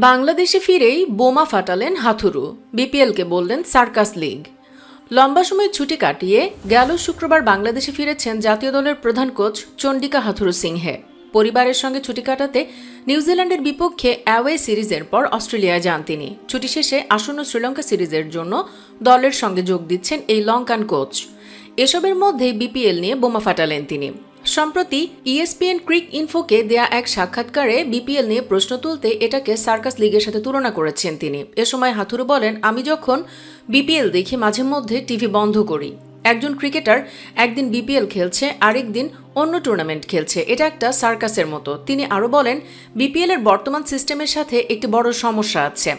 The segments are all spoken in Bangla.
বাংলাদেশে ফিরেই বোমা ফাটালেন হাথুরু। বিপিএলকে বললেন সার্কাস লিগ। লম্বা সময় ছুটি কাটিয়ে গেল শুক্রবার বাংলাদেশে ফিরেছেন জাতীয় দলের প্রধান কোচ চন্ডিকা হাথুরু সিংহে। পরিবারের সঙ্গে ছুটি কাটাতে নিউজিল্যান্ডের বিপক্ষে অ্যাওয়ে সিরিজের পর অস্ট্রেলিয়ায় যান তিনি। ছুটি শেষে আসন্ন শ্রীলঙ্কা সিরিজের জন্য দলের সঙ্গে যোগ দিচ্ছেন এই লঙ্কান কোচ। এসবের মধ্যেই বিপিএল নিয়ে বোমা ফাটালেন তিনি। সম্প্রতি ইএসপিএন ক্রিক ইনফোকে দেয়া এক সাক্ষাৎকারে বিপিএল নিয়ে প্রশ্ন তুলতে এটাকে সার্কাস লিগের সাথে তুলনা করেছেন তিনি। এ সময় হাথুরু বলেন, আমি যখন বিপিএল দেখি মাঝে মধ্যে টিভি বন্ধ করি। একজন ক্রিকেটার একদিন বিপিএল খেলছে, আরেক দিন অন্য টুর্নামেন্ট খেলছে, এটা একটা সার্কাসের মতো। তিনি আরও বলেন, বিপিএল এর বর্তমান সিস্টেমের সাথে একটি বড় সমস্যা আছে।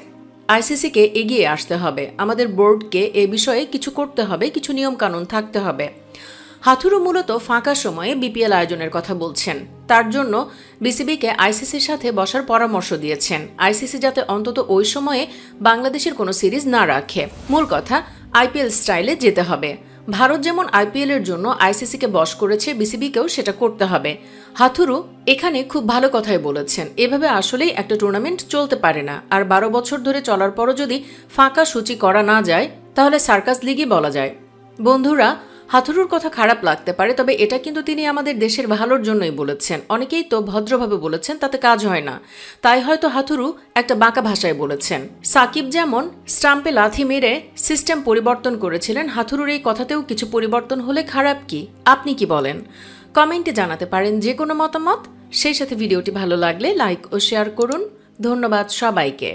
আইসিসিকে এগিয়ে আসতে হবে, আমাদের বোর্ডকে এ বিষয়ে কিছু করতে হবে, কিছু নিয়মকানুন থাকতে হবে। হাথুরু মূলত ফাঁকা সময়ে বিপিএল আয়োজনের কথা বলছেন। তার জন্য বিসিবিকে আইসিসির সাথে বসার পরামর্শ দিয়েছেন। আইসিসি যাতে অন্তত ওই সময়ে বাংলাদেশের কোনো সিরিজ না রাখে। মূল কথা, আইপিএল স্টাইলে যেতে হবে। ভারত যেমন আইপিএল এর জন্য আইসিসিকে বশ করেছে, বিসিবিকেও সেটা করতে হবে। হাথুরু এখানে খুব ভালো কথাই বলেছেন। এভাবে আসলেই একটা টুর্নামেন্ট চলতে পারে না। আর 12 বছর ধরে চলার পরও যদি ফাঁকা সূচি করা না যায়, তাহলে সার্কাস লিগই বলা যায়। বন্ধুরা, হাথুরুর কথা খারাপ লাগতে পারে, তবে এটা কিন্তু তিনি আমাদের দেশের ভালোর জন্যই বলেছেন। অনেকেই তো ভদ্রভাবে বলেছেন, তাতে কাজ হয় না। তাই হয়তো হাথুরু একটা বাঁকা ভাষায় বলেছেন। সাকিব যেমন স্টাম্পে লাথি মেরে সিস্টেম পরিবর্তন করেছিলেন, হাথুরুর এই কথাতেও কিছু পরিবর্তন হলে খারাপ কি? আপনি কি বলেন? কমেন্টে জানাতে পারেন যে কোনো মতামত। সেই সাথে ভিডিওটি ভালো লাগলে লাইক ও শেয়ার করুন। ধন্যবাদ সবাইকে।